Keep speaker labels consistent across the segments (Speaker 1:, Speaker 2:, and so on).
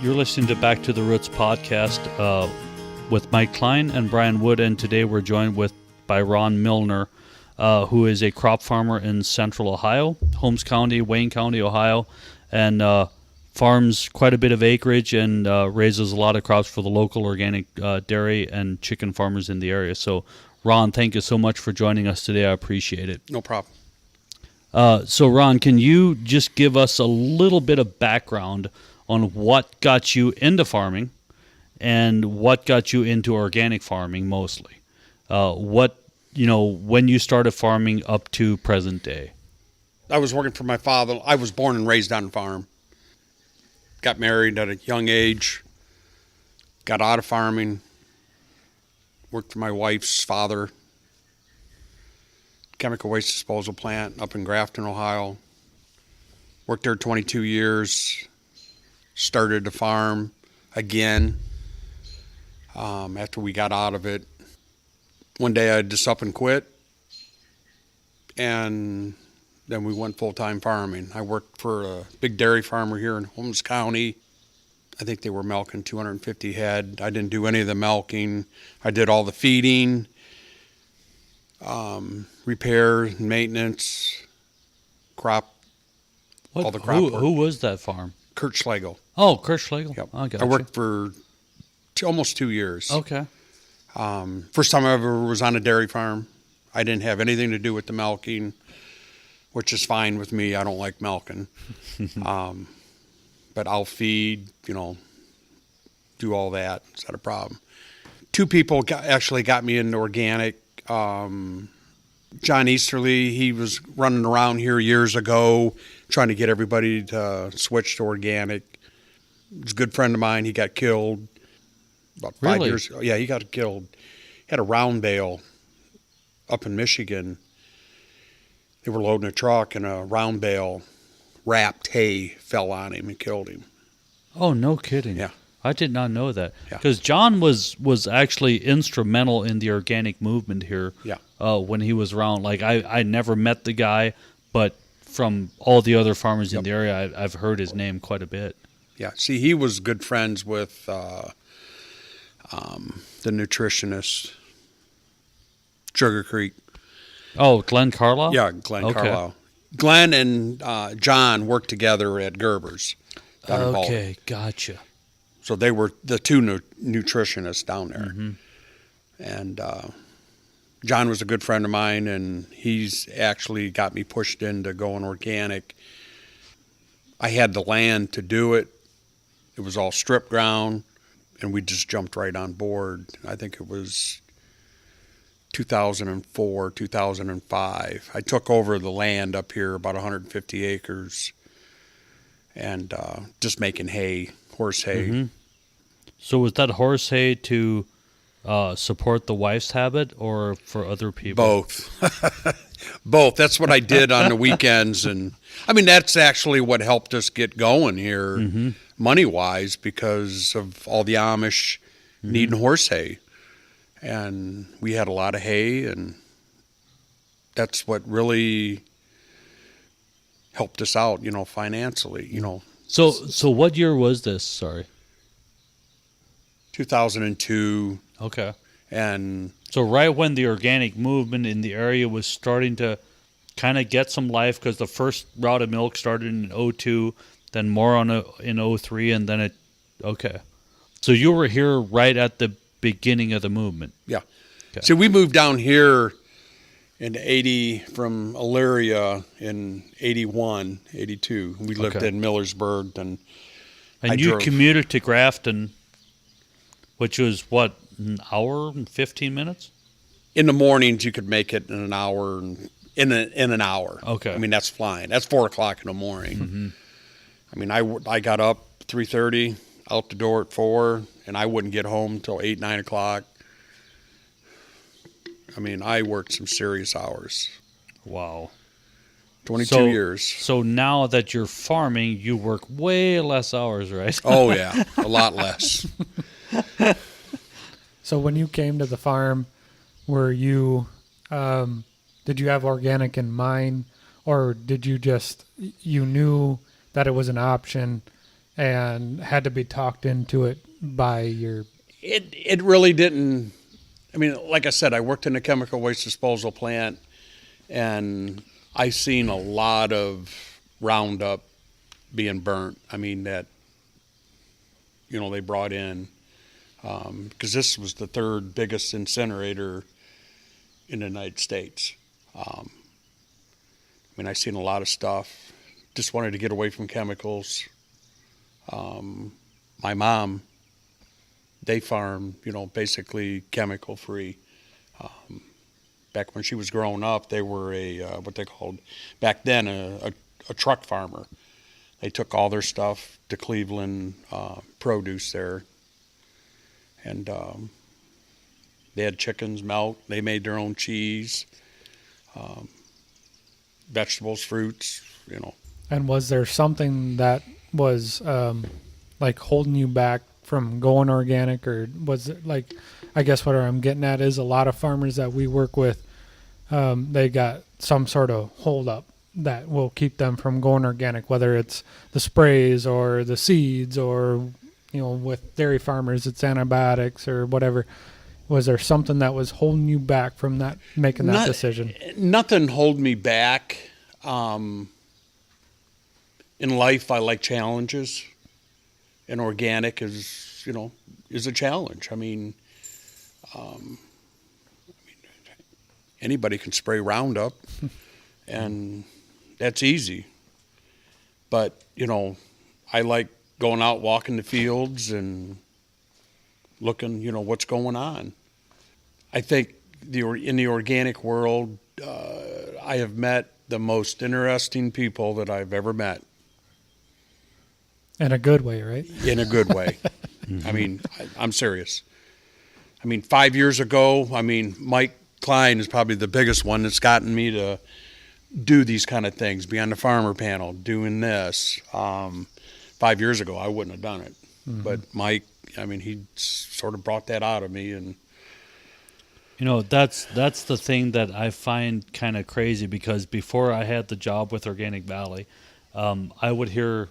Speaker 1: You're listening to Back to the Roots podcast with Mike Klein and Brian Wood, and today we're joined by Ron Milner, who is a crop farmer in central Ohio, Holmes County, Wayne County, Ohio, and farms quite a bit of acreage and raises a lot of crops for the local organic dairy and chicken farmers in the area. So, Ron, thank you so much for joining us today. I appreciate it.
Speaker 2: No problem.
Speaker 1: So, Ron, can you just give us a little bit of background on what got you into farming and what got you into organic farming mostly? When you started farming up to present day?
Speaker 2: I was working for my father. I was born and raised on a farm. Got married at a young age. Got out of farming. Worked for my wife's father. Chemical waste disposal plant up in Grafton, Ohio. Worked there 22 years. Started to farm again after we got out of it. One day I just up and quit, and then we went full-time farming. I worked for a big dairy farmer here in Holmes County. I think they were milking 250 head. I didn't do any of the milking. I did all the feeding, repair, maintenance, crop, all the crop work.
Speaker 1: Who was that farm?
Speaker 2: Kurt Schlegel.
Speaker 1: Oh, Kurt Schlegel.
Speaker 2: Yep.
Speaker 1: I got
Speaker 2: I worked for almost 2 years.
Speaker 1: Okay.
Speaker 2: First time I ever was on a dairy farm. I didn't have anything to do with the milking, which is fine with me. I don't like milking. But I'll feed, do all that. It's not a problem. Two people actually got me into organic. John Easterly, he was running around here years ago trying to get everybody to switch to organic. He was a good friend of mine. He got killed about 5 years ago. Yeah, he got killed. He had a round bale up in Michigan. They were loading a truck, and a round bale wrapped hay fell on him and killed him.
Speaker 1: Oh, no kidding.
Speaker 2: Yeah.
Speaker 1: I did not know that.
Speaker 2: Yeah.
Speaker 1: Because John was actually instrumental in the organic movement here.
Speaker 2: Yeah.
Speaker 1: When he was around. Like, I never met the guy, but from all the other farmers in the area, I've heard his name quite a bit.
Speaker 2: Yeah. See, he was good friends with the nutritionist, Sugar Creek.
Speaker 1: Oh, Glenn Carlisle?
Speaker 2: Yeah, Glenn Carlisle. Glenn and John worked together at Gerber's.
Speaker 1: Okay, gotcha.
Speaker 2: So they were the two nutritionists down there. Mm-hmm. And John was a good friend of mine, and he's actually got me pushed into going organic. I had the land to do it. It was all strip ground, and we just jumped right on board. I think it was 2004, 2005. I took over the land up here, about 150 acres, and just making hay, horse hay.
Speaker 1: Mm-hmm. So was that horse hay to support the wife's habit or for other people?
Speaker 2: Both. Both. That's what I did on the weekends. And I mean, that's actually what helped us get going here, mm-hmm. money-wise, because of all the Amish mm-hmm. needing horse hay. And we had a lot of hay, and that's what really helped us out, financially,
Speaker 1: So what year was this? Sorry.
Speaker 2: 2002.
Speaker 1: Okay.
Speaker 2: And
Speaker 1: so right when the organic movement in the area was starting to kind of get some life, because the first route of milk started in 2002, then more in 2003, and then okay. So you were here right at the beginning of the movement.
Speaker 2: Yeah.
Speaker 1: Okay.
Speaker 2: So we moved down here in 80 from Elyria in 81, 82. We lived in Millersburg. And
Speaker 1: you commuted to Grafton, which was, what, an hour and 15 minutes?
Speaker 2: In the mornings, you could make it in an hour. In an hour.
Speaker 1: Okay.
Speaker 2: I mean, that's flying. That's 4 o'clock in the morning. Mm-hmm. I mean, I got up 3:30, out the door at 4, and I wouldn't get home until 8, 9 o'clock. I mean, I worked some serious hours.
Speaker 1: Wow.
Speaker 2: 22 years.
Speaker 1: So now that you're farming, you work way less hours, right?
Speaker 2: Oh, yeah. A lot less.
Speaker 3: So when you came to the farm, were you, did you have organic in mind, or did you you knew that it was an option and had to be talked into it by your...
Speaker 2: It really didn't. I mean, like I said, I worked in a chemical waste disposal plant, and I seen a lot of Roundup being burnt. I mean, that, they brought in, because this was the third biggest incinerator in the United States. I mean, I seen a lot of stuff. Just wanted to get away from chemicals. My mom, they farm, basically chemical free. Back when she was growing up, they were what they called back then a truck farmer. They took all their stuff to Cleveland produce there, and they had chickens, milk. They made their own cheese, vegetables, fruits.
Speaker 3: And was there something that was like holding you back from going organic, or was it like, I guess what I'm getting at is a lot of farmers that we work with, they got some sort of hold up that will keep them from going organic, whether it's the sprays or the seeds, or with dairy farmers it's antibiotics or whatever. Was there something that was holding you back from that, making that decision?
Speaker 2: Nothing hold me back. In life, I like challenges, and organic is a challenge. I mean, anybody can spray Roundup, and that's easy. But I like going out, walking the fields, and looking, what's going on. I think in the organic world, I have met the most interesting people that I've ever met.
Speaker 3: In a good way, right?
Speaker 2: In a good way. I mean, I'm serious. I mean, 5 years ago, Mike Klein is probably the biggest one that's gotten me to do these kind of things, be on the farmer panel, doing this. 5 years ago, I wouldn't have done it. Mm-hmm. But Mike, he sort of brought that out of me. And
Speaker 1: that's the thing that I find kind of crazy, because before I had the job with Organic Valley, I would hear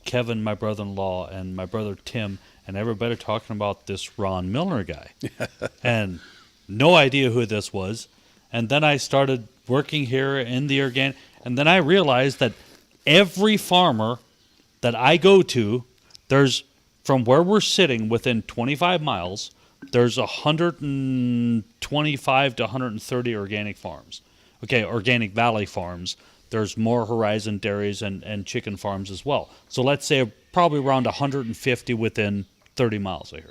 Speaker 1: Kevin, my brother-in-law, and my brother Tim, and everybody talking about this Ron Milner guy. And no idea who this was. And then I started working here in the organic, and then I realized that every farmer that I go to, there's, from where we're sitting within 25 miles, there's 125 to 130 organic farms. Okay, Organic Valley farms. There's more Horizon dairies and chicken farms as well. So let's say probably around 150 within 30 miles of here.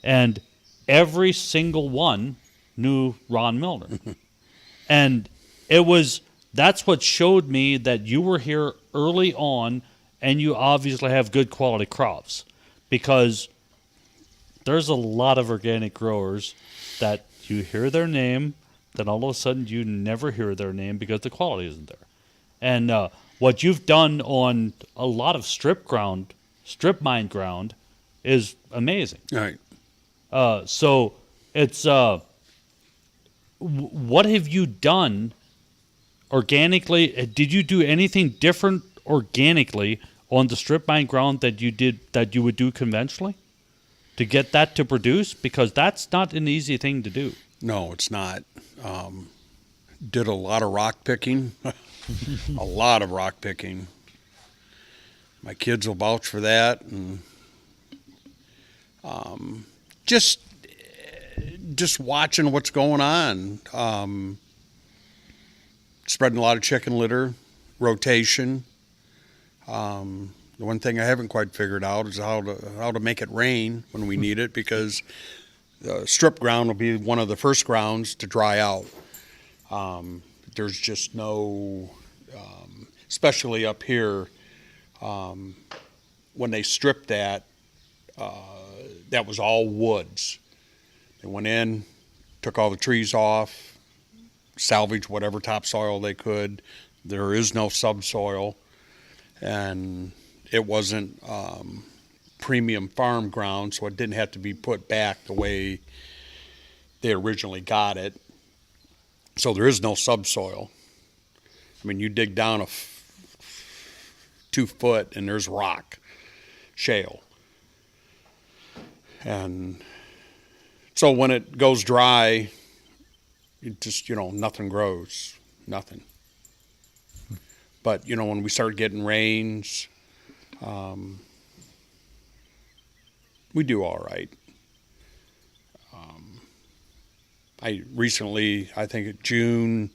Speaker 1: And every single one knew Ron Milner. And that's what showed me that you were here early on, and you obviously have good quality crops, because there's a lot of organic growers that you hear their name, then all of a sudden you never hear their name because the quality isn't there. And what you've done on a lot of strip mine ground, is amazing.
Speaker 2: Right.
Speaker 1: So it's what have you done organically? Did you do anything different organically on the strip mine ground that you would do conventionally to get that to produce? Because that's not an easy thing to do.
Speaker 2: No, it's not. Did a lot of rock picking. A lot of rock picking. My kids will vouch for that, and just watching what's going on. Spreading a lot of chicken litter, rotation. The one thing I haven't quite figured out is how to make it rain when we need it, because the strip ground will be one of the first grounds to dry out. There's just no, especially up here, when they stripped that was all woods. They went in, took all the trees off, salvaged whatever topsoil they could. There is no subsoil, and it wasn't premium farm ground, so it didn't have to be put back the way they originally got it. So there is no subsoil. You dig down 2 foot and there's rock. shale. And so when it goes dry, it just, nothing grows, nothing. But, when we start getting rains, we do all right. I think June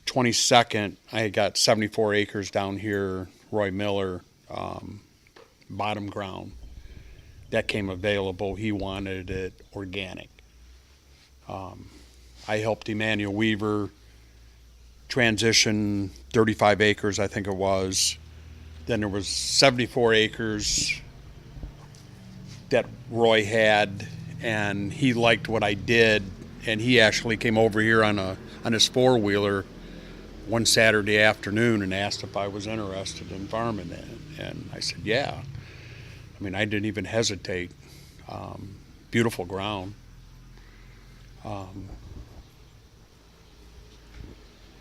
Speaker 2: 22nd, I got 74 acres down here, Roy Miller, bottom ground. That came available. He wanted it organic. I helped Emmanuel Weaver transition 35 acres, I think it was. Then there was 74 acres that Roy had, and he liked what I did, and he actually came over here on his four-wheeler one Saturday afternoon and asked if I was interested in farming it. And I said, yeah. I mean, I didn't even hesitate. Beautiful ground.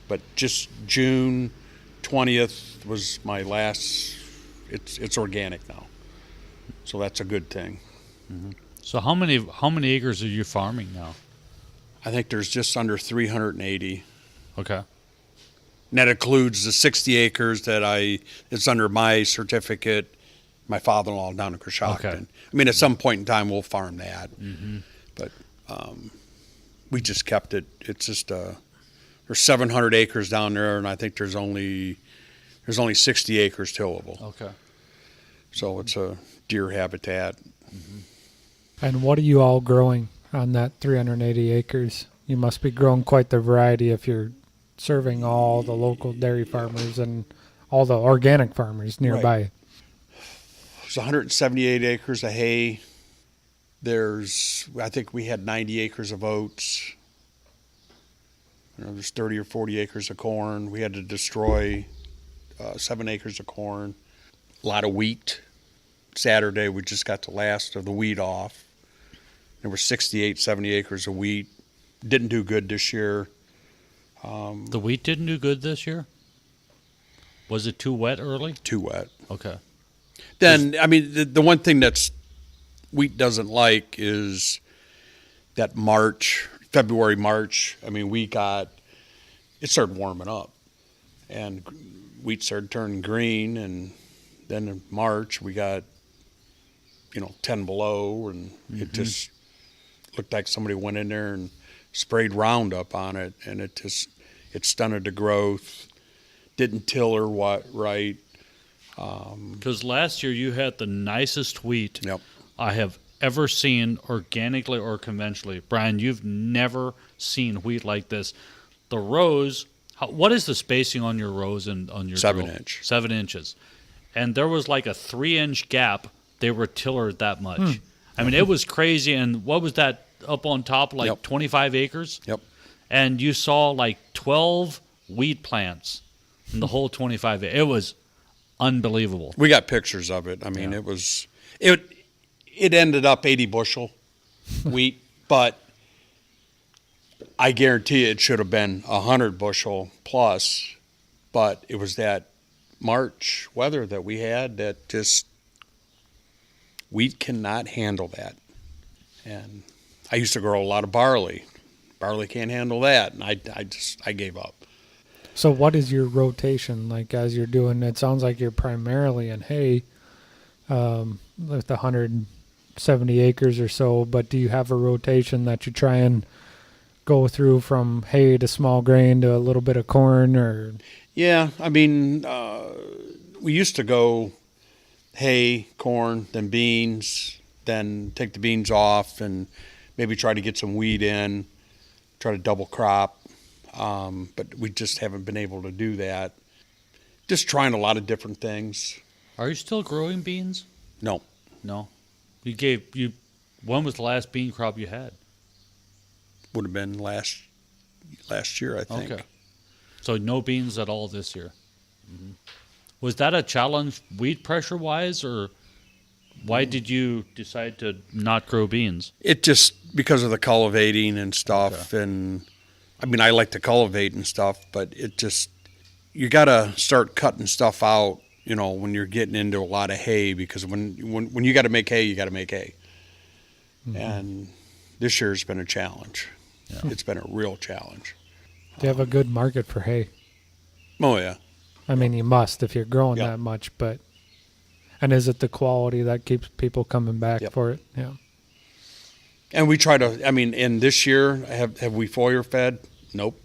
Speaker 2: But just June 20th was my last, it's organic now. So that's a good thing.
Speaker 1: Mm-hmm. So how many acres are you farming now?
Speaker 2: I think there's just under 380.
Speaker 1: Okay.
Speaker 2: And that includes the 60 acres it's under my certificate, my father-in-law down in Coshocton.
Speaker 1: Okay.
Speaker 2: I mean, at some point in time, we'll farm that.
Speaker 1: Mm-hmm.
Speaker 2: But we just kept it. It's just, there's 700 acres down there, and I think there's only 60 acres tillable.
Speaker 1: Okay.
Speaker 2: So it's a deer habitat.
Speaker 1: Mm-hmm.
Speaker 3: And what are you all growing on that 380 acres? You must be growing quite the variety if you're serving all the local dairy farmers and all the organic farmers nearby.
Speaker 2: Right. There's 178 acres of hay. I think we had 90 acres of oats. There's 30 or 40 acres of corn. We had to destroy 7 acres of corn. A lot of wheat. Saturday, we just got the last of the wheat off. There were 68, 70 acres of wheat. Didn't do good this year.
Speaker 1: The wheat didn't do good this year? Was it too wet early?
Speaker 2: Too wet.
Speaker 1: Okay.
Speaker 2: Then, I mean, the one thing that's wheat doesn't like is that February, March. I mean, it started warming up. And wheat started turning green. And then in March, we got, 10 below. And it just looked like somebody went in there and sprayed Roundup on it. And it stunted the growth. Didn't till her right.
Speaker 1: Because last year you had the nicest wheat
Speaker 2: Yep.
Speaker 1: I have ever seen, organically or conventionally. Brian, you've never seen wheat like this. The rows, what is the spacing on your rows and on your
Speaker 2: 7
Speaker 1: drill?
Speaker 2: inch.
Speaker 1: 7 inches. And there was like a 3-inch gap. They were tillered that much. I mean, it was crazy. And what was that up on top, like 25 acres?
Speaker 2: Yep.
Speaker 1: And you saw like 12 wheat plants in the whole 25 acres. It was unbelievable.
Speaker 2: We got pictures of it. I mean, it ended up 80 bushel wheat, but I guarantee it should have been 100 bushel plus. But it was that March weather that we had that just wheat cannot handle that. And I used to grow a lot of barley. Barley can't handle that, and I gave up.
Speaker 3: So what is your rotation like as you're doing? It sounds like you're primarily in hay with 170 acres or so, but do you have a rotation that you try and go through from hay to small grain to a little bit of corn? Or
Speaker 2: Yeah, I mean, we used to go hay, corn, then beans, then take the beans off and maybe try to get some wheat in, try to double crop. But we just haven't been able to do that. Just trying a lot of different things.
Speaker 1: Are you still growing beans?
Speaker 2: No.
Speaker 1: No. When was the last bean crop you had?
Speaker 2: Would have been last year, I think.
Speaker 1: Okay. So no beans at all this year. Mm-hmm. Was that a challenge wheat pressure-wise, or why did you decide to not grow beans?
Speaker 2: It just, because of the cultivating and stuff,
Speaker 1: Okay.
Speaker 2: and I mean, I like to cultivate and stuff, but it just, you got to start cutting stuff out when you're getting into a lot of hay, because when you got to make hay, you got to make hay. Mm-hmm. And this year's been a challenge. Yeah. It's been a real challenge.
Speaker 3: Do you have a good market for hay?
Speaker 2: Oh, yeah.
Speaker 3: I mean, you must if you're growing that much, and is it the quality that keeps people coming back for it? Yeah.
Speaker 2: And we try to, in this year, have we foyer fed? Nope.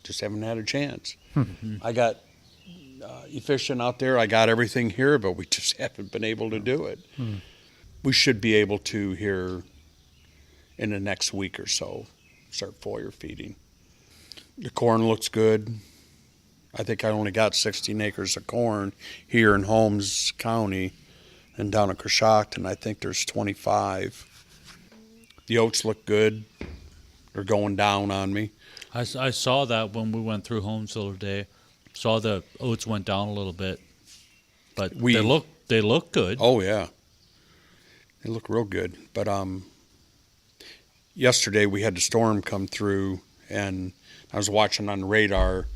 Speaker 2: Just haven't had a chance. Mm-hmm. I got efficient out there. I got everything here, but we just haven't been able to do it. Mm. We should be able to here in the next week or so start foyer feeding. The corn looks good. I think I only got 16 acres of corn here in Holmes County and down at Coshocton. I think there's 25. The oats look good. They're going down on me.
Speaker 1: I saw that when we went through Holmes the other day. Saw the oats went down a little bit, but they look good.
Speaker 2: Oh yeah, they look real good. But yesterday we had the storm come through, and I was watching on the radar,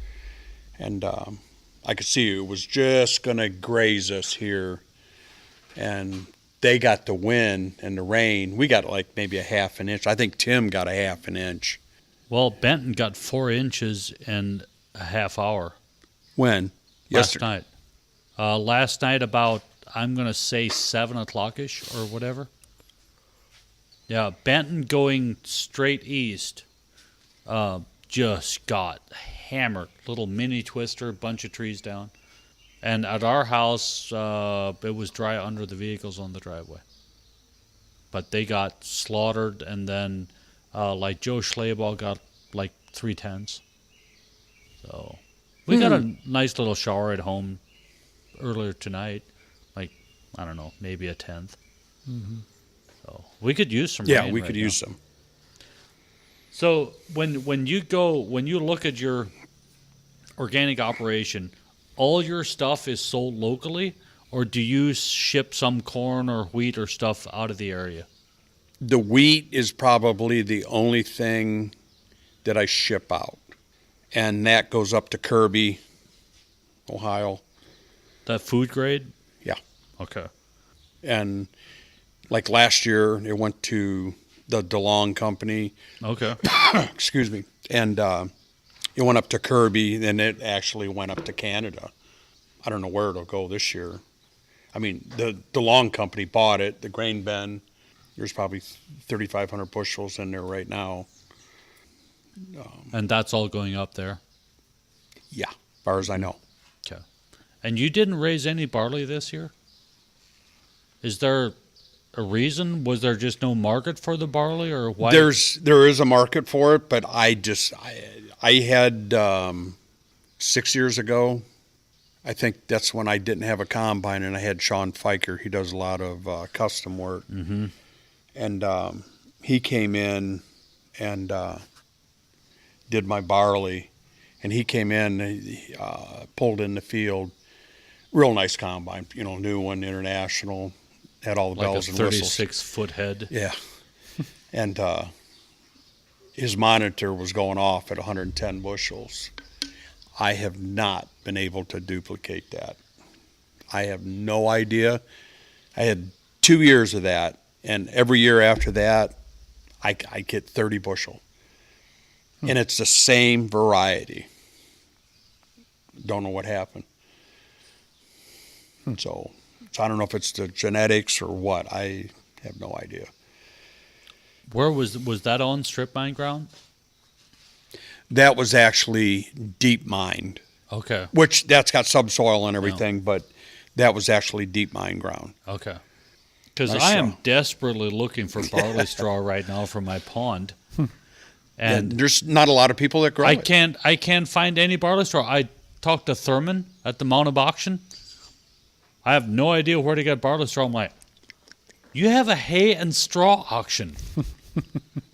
Speaker 2: and I could see it was just gonna graze us here, and they got the wind and the rain. We got like maybe a half an inch. I think Tim got a half an inch.
Speaker 1: Well, Benton got 4 inches in a half hour.
Speaker 2: When?
Speaker 1: Last night. Last night about, I'm going to say 7 o'clock-ish or whatever. Yeah, Benton going straight east just got hammered. Little mini twister, bunch of trees down. And at our house, it was dry under the vehicles on the driveway. But they got slaughtered, and then like Joe Schlabach got like 3/10. So we got a nice little shower at home earlier tonight. Like, I don't know, maybe a 10th. Mm-hmm. So we could use some rain.
Speaker 2: Yeah, we could use some.
Speaker 1: So when you look at your organic operation, all your stuff is sold locally, or do you ship some corn or wheat or stuff out of the area?
Speaker 2: The wheat is probably the only thing that I ship out, and that goes up to Kirby, Ohio.
Speaker 1: That food grade?
Speaker 2: Yeah.
Speaker 1: Okay.
Speaker 2: And like last year, it went to the DeLong company.
Speaker 1: Okay.
Speaker 2: Excuse me. And it went up to Kirby, then it actually went up to Canada. I don't know where it'll go this year. I mean, the DeLong company bought it, the grain bin. There's probably 3,500 bushels in there right now.
Speaker 1: And that's all going up there?
Speaker 2: Yeah, as far as I know.
Speaker 1: Okay. And you didn't raise any barley this year? Is there a reason? Was there just no market for the barley, or why?
Speaker 2: There is a market for it, but I had 6 years ago, I think that's when I didn't have a combine, and I had Sean Fiker. He does a lot of custom work. Mm-hmm. And he came in and did my barley, and he came in, pulled in the field. Real nice combine, new one, international, had all the bells and whistles.
Speaker 1: 36-foot head.
Speaker 2: Yeah. And his monitor was going off at 110 bushels. I have not been able to duplicate that. I have no idea. I had 2 years of that, and every year after that, I get 30 bushel. And it's the same variety. Don't know what happened. So I don't know if it's the genetics or what. I have no idea.
Speaker 1: Where was that on strip mine ground?
Speaker 2: That was actually deep mined.
Speaker 1: Okay.
Speaker 2: Which that's got subsoil and everything, but that was actually deep mine ground.
Speaker 1: Okay. Because I am desperately looking for barley straw right now for my pond. And
Speaker 2: there's not a lot of people that grow it.
Speaker 1: I can't find any barley straw. I talked to Thurman at the Mount of auction. I have no idea where to get barley straw. I'm like, you have a hay and straw auction.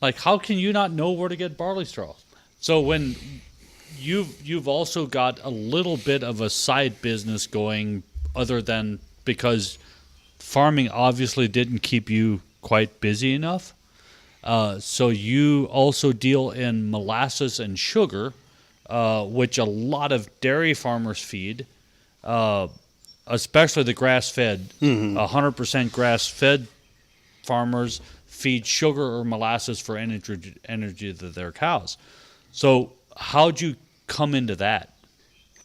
Speaker 1: Like, how can you not know where to get barley straw? So when you've also got a little bit of a side business going, other than because farming obviously didn't keep you quite busy enough. So you also deal in molasses and sugar, which a lot of dairy farmers feed. especially the grass-fed, 100% grass-fed farmers feed sugar or molasses for energy to their cows. So how'd you come into that?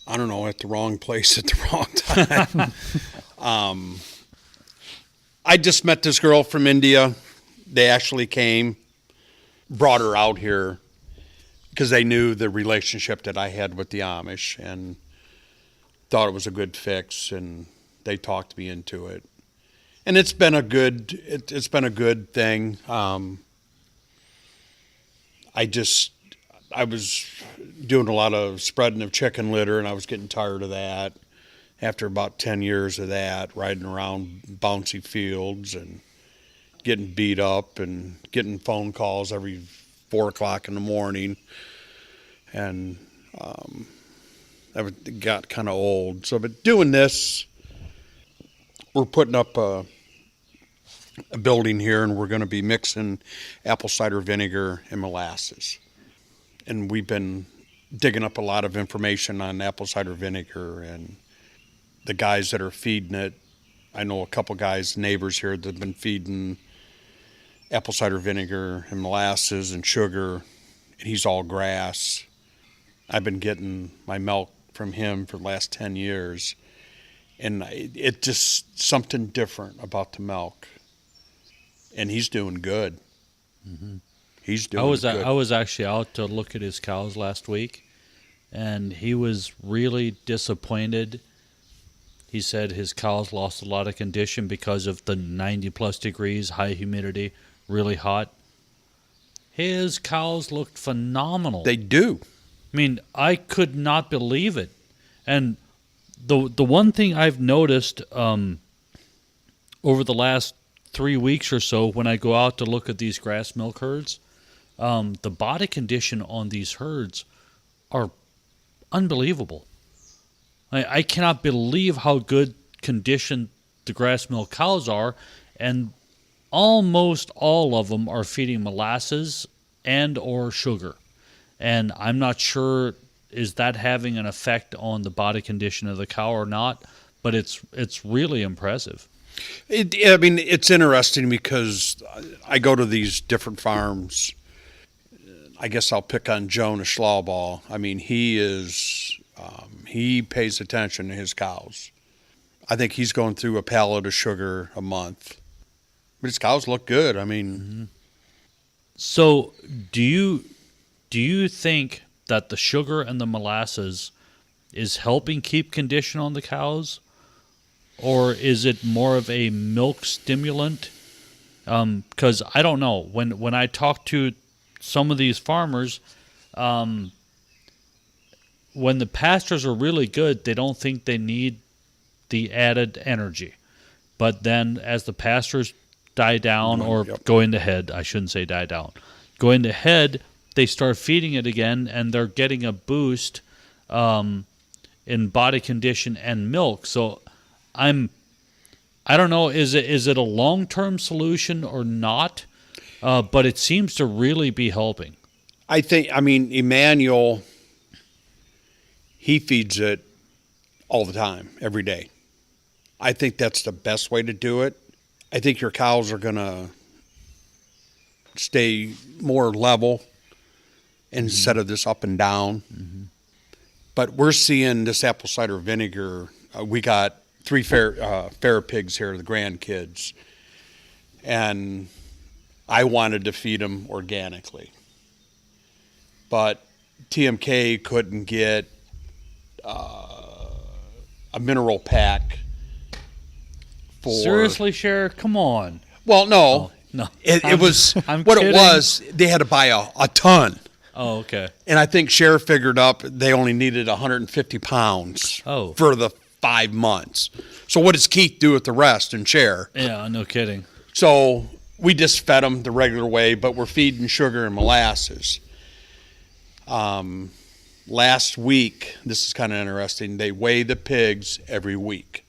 Speaker 2: I don't know, at the wrong place at the wrong time. I just met this girl from India. They actually came, brought her out here because they knew the relationship that I had with the Amish and thought it was a good fix, and they talked me into it. And it's been a good thing. I was doing a lot of spreading of chicken litter, and I was getting tired of that. After about 10 years of that, riding around bouncy fields and getting beat up and getting phone calls every 4 o'clock in the morning. And that got kind of old. So, but doing this, we're putting up a building here, and we're going to be mixing apple cider vinegar and molasses. And we've been digging up a lot of information on apple cider vinegar and the guys that are feeding it. I know a couple guys, neighbors here, that have been feeding apple cider vinegar and molasses and sugar, and he's all grass. I've been getting my milk from him for the last 10 years, and it just something different about the milk. And he's doing good.
Speaker 1: Mm-hmm.
Speaker 2: He's doing good.
Speaker 1: I was actually out to look at his cows last week, and he was really disappointed. He said his cows lost a lot of condition because of the 90-plus degrees, high humidity, really hot. His cows looked phenomenal.
Speaker 2: They do.
Speaker 1: I mean, I could not believe it. And the one thing I've noticed over the last 3 weeks or so when I go out to look at these grass milk herds, the body condition on these herds are unbelievable. I cannot believe how good conditioned the grass milk cows are, and almost all of them are feeding molasses and or sugar. And I'm not sure, is that having an effect on the body condition of the cow or not, but it's really impressive.
Speaker 2: It's interesting because I go to these different farms. I guess I'll pick on Jonah Schlaubaugh. I mean, he pays attention to his cows. I think he's going through a pallet of sugar a month. But his cows look good. I mean.
Speaker 1: Mm-hmm. So do you think that the sugar and the molasses is helping keep condition on the cows? Or is it more of a milk stimulant? Because I don't know. When I talk to some of these farmers, when the pastures are really good, they don't think they need the added energy. But then as the pastures die down or go into head, I shouldn't say die down, go into head, they start feeding it again, and they're getting a boost in body condition and milk. So I don't know, is it a long-term solution or not? But it seems to really be helping.
Speaker 2: Emmanuel, he feeds it all the time, every day. I think that's the best way to do it. I think your cows are going to stay more level instead of this up and down. Mm-hmm. But we're seeing this apple cider vinegar. We got 3 fair pigs here, the grandkids, and I wanted to feed them organically. But TMK couldn't get a mineral pack for...
Speaker 1: Seriously, Cher? Come on.
Speaker 2: Well, no.
Speaker 1: Oh, no.
Speaker 2: It was...
Speaker 1: I'm
Speaker 2: what
Speaker 1: kidding.
Speaker 2: It was, they had to buy a ton.
Speaker 1: Oh, okay.
Speaker 2: And I think Cher figured up they only needed 150 pounds for the 5 months. So what does Keith do with the rest and Cher?
Speaker 1: Yeah, no kidding.
Speaker 2: So we just fed them the regular way, but we're feeding sugar and molasses. Last week, this is kind of interesting, they weigh the pigs every week.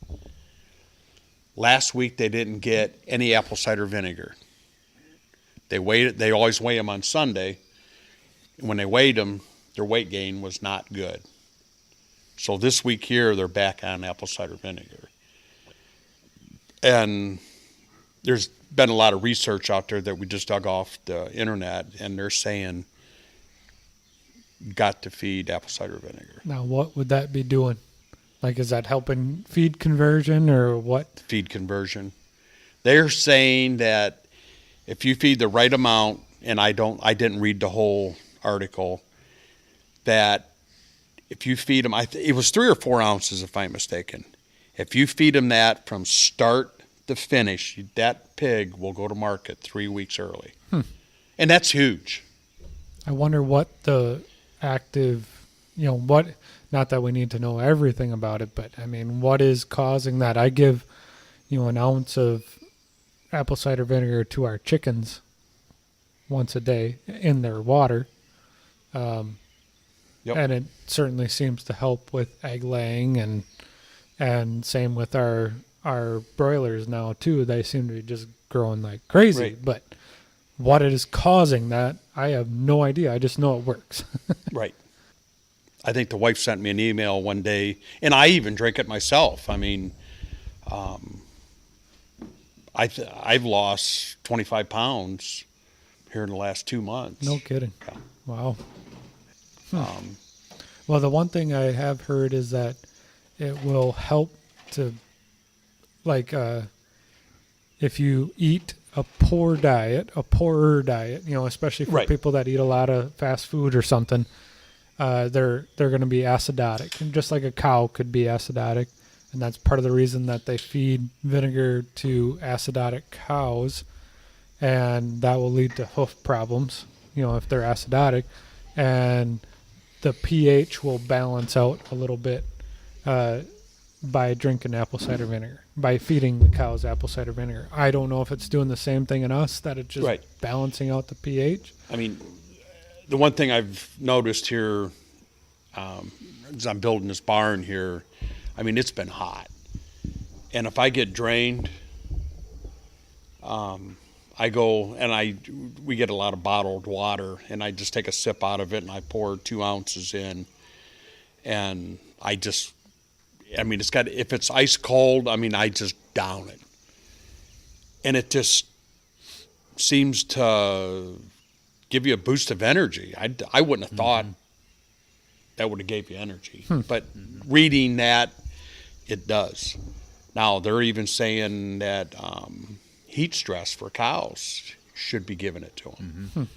Speaker 2: Last week, they didn't get any apple cider vinegar. They always weigh them on Sunday. And when they weighed them, their weight gain was not good. So this week here, they're back on apple cider vinegar. And there's been a lot of research out there that we just dug off the internet, and they're saying got to feed apple cider vinegar.
Speaker 3: Now, what would that be doing? Like, is that helping feed conversion or what?
Speaker 2: Feed conversion. They're saying that if you feed the right amount, and I didn't read the whole article, that if you feed them, it was 3 or 4 ounces if I'm mistaken. If you feed them that from start to finish, that pig will go to market 3 weeks early. And that's huge.
Speaker 3: I wonder what the active, not that we need to know everything about it, but I mean, what is causing that? I give, an ounce of apple cider vinegar to our chickens once a day in their water.
Speaker 2: Yep.
Speaker 3: And it certainly seems to help with egg laying and same with our broilers now too. They seem to be just growing like crazy.
Speaker 2: Right.
Speaker 3: But what is causing that, I have no idea. I just know it works.
Speaker 2: Right. I think the wife sent me an email one day, and I even drink it myself. I mean, I've lost 25 pounds here in the last 2 months.
Speaker 3: No kidding.
Speaker 2: Yeah.
Speaker 3: Wow. Well, the one thing I have heard is that it will help to, if you eat a poorer diet, especially for
Speaker 2: Right.
Speaker 3: people that eat a lot of fast food or something, they're going to be acidotic, and just like a cow could be acidotic, and that's part of the reason that they feed vinegar to acidotic cows, and that will lead to hoof problems, if they're acidotic, and the pH will balance out a little bit by drinking apple cider vinegar, by feeding the cows apple cider vinegar. I don't know if it's doing the same thing in us, that it's just
Speaker 2: Right.
Speaker 3: balancing out the pH.
Speaker 2: I mean, the one thing I've noticed here, as I'm building this barn here, I mean, it's been hot. And if I get drained, I go and we get a lot of bottled water, and I just take a sip out of it, and I pour 2 ounces in, and if it's ice cold, I just down it. And it just seems to give you a boost of energy. I wouldn't have thought that would have gave you energy. But reading that, it does. Now, they're even saying that heat stress for cows should be given it to them.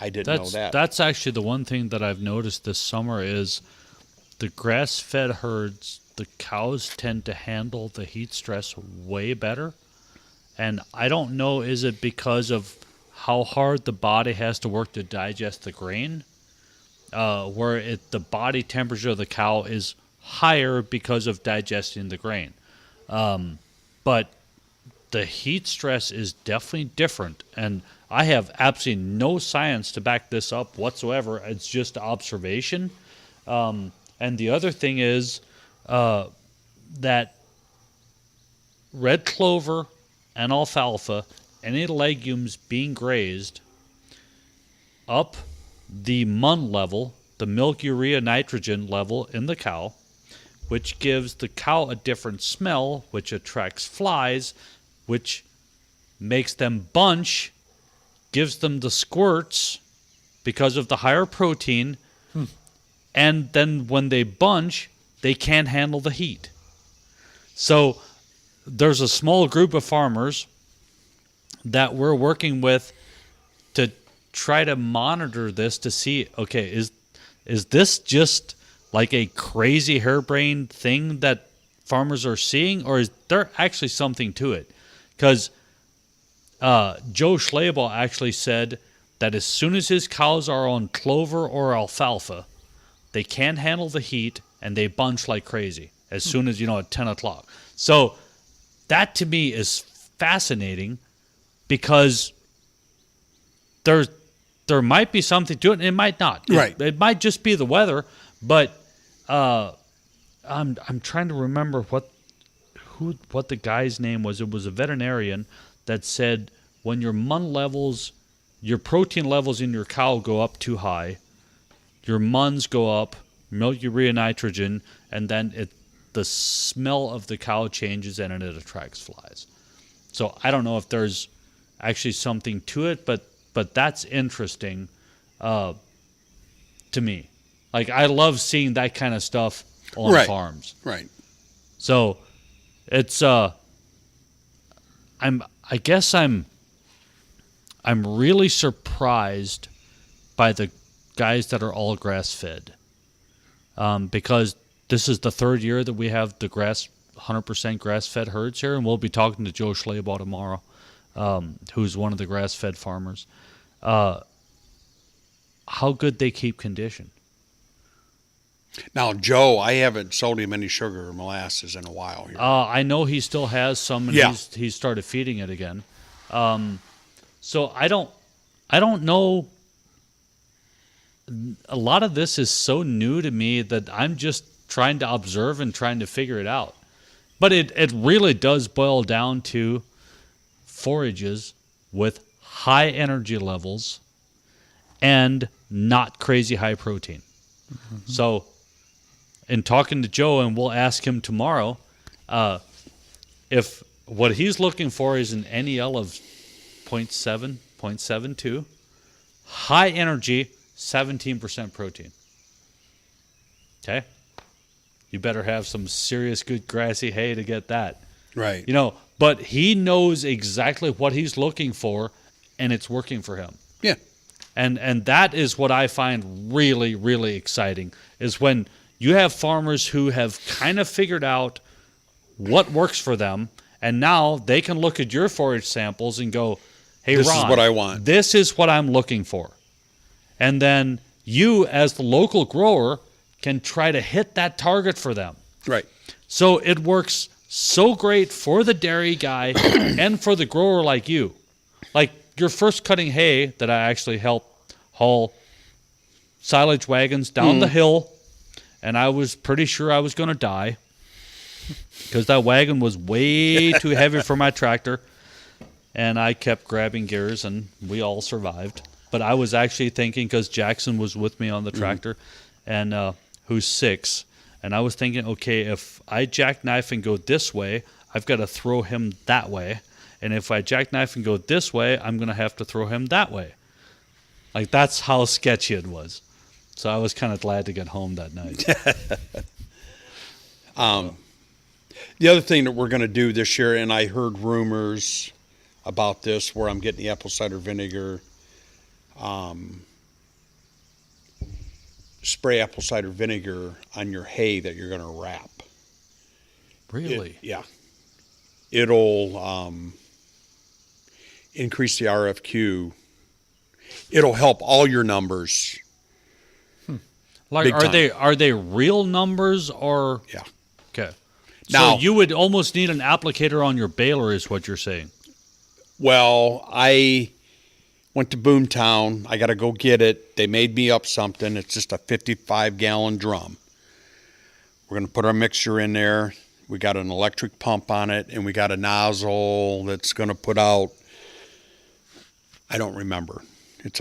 Speaker 2: I didn't know that.
Speaker 1: That's actually the one thing that I've noticed this summer is the grass-fed herds, the cows tend to handle the heat stress way better. And I don't know, is it because of how hard the body has to work to digest the grain, where the body temperature of the cow is higher because of digesting the grain. But the heat stress is definitely different, and I have absolutely no science to back this up whatsoever. It's just observation. And the other thing is that red clover and alfalfa, any legumes being grazed, up the MUN level, the milk urea nitrogen level in the cow, which gives the cow a different smell, which attracts flies, which makes them bunch, gives them the squirts because of the higher protein, and then when they bunch, they can't handle the heat. So there's a small group of farmers that we're working with to try to monitor this to see, okay, is this just like a crazy harebrained thing that farmers are seeing, or is there actually something to it? Because Joe Schlabel actually said that as soon as his cows are on clover or alfalfa, they can't handle the heat and they bunch like crazy as soon as, at 10 o'clock. So that to me is fascinating, because there might be something to it, and it might not.
Speaker 2: Right.
Speaker 1: It might just be the weather, but I'm trying to remember what the guy's name was. It was a veterinarian that said when your MUN levels, your protein levels in your cow go up too high, your MUNs go up, milk urea nitrogen, and then the smell of the cow changes and it attracts flies. So I don't know if there's actually something to it, but that's interesting to me. Like, I love seeing that kind of stuff on
Speaker 2: Right.
Speaker 1: farms.
Speaker 2: Right.
Speaker 1: So it's I guess I'm really surprised by the guys that are all grass fed, because this is the third year that we have the 100% grass fed herds here, and we'll be talking to Joe Schleybaugh tomorrow, who's one of the grass fed farmers. How good they keep condition.
Speaker 2: Now, Joe, I haven't sold him any sugar or molasses in a while here.
Speaker 1: I know he still has some, and
Speaker 2: Yeah.
Speaker 1: he's started feeding it again. So I don't know. A lot of this is so new to me that I'm just trying to observe and trying to figure it out. But it really does boil down to forages with high energy levels and not crazy high protein. Mm-hmm. So in talking to Joe, and we'll ask him tomorrow, if what he's looking for is an NEL of 0.7, 0.72, high energy, 17% protein. Okay? You better have some serious good grassy hay to get that.
Speaker 2: Right.
Speaker 1: But he knows exactly what he's looking for, and it's working for him.
Speaker 2: Yeah.
Speaker 1: And that is what I find really, really exciting, is when you have farmers who have kind of figured out what works for them, and now they can look at your forage samples and go, hey,
Speaker 2: This
Speaker 1: Ron,
Speaker 2: is what I want.
Speaker 1: This is what I'm looking for. And then you, as the local grower, can try to hit that target for them.
Speaker 2: Right.
Speaker 1: So it works so great for the dairy guy and for the grower like you. Like your first cutting hay that I actually helped haul silage wagons down the hill, and I was pretty sure I was going to die because that wagon was way too heavy for my tractor, and I kept grabbing gears, and we all survived. But I was actually thinking, because Jackson was with me on the tractor, and who's 6, and I was thinking, okay, if I jackknife and go this way, I've got to throw him that way, and if I jackknife and go this way, I'm going to have to throw him that way. Like, that's how sketchy it was. So I was kind of glad to get home that night.
Speaker 2: The other thing that we're going to do this year, and I heard rumors about this where I'm getting the apple cider vinegar, spray apple cider vinegar on your hay that you're going to wrap.
Speaker 1: Really?
Speaker 2: Yeah. It'll increase the RFQ. It'll help all your numbers.
Speaker 1: Like,
Speaker 2: Big time.
Speaker 1: are they real numbers or?
Speaker 2: Yeah.
Speaker 1: Okay.
Speaker 2: Now-
Speaker 1: So you would almost need an applicator on your baler, is what you're saying.
Speaker 2: Well, I went to Boomtown. I got to go get it. They made me up something. It's just a 55-gallon drum. We're going to put our mixture in there. We got an electric pump on it, and we got a nozzle that's going to put out, I don't remember. It's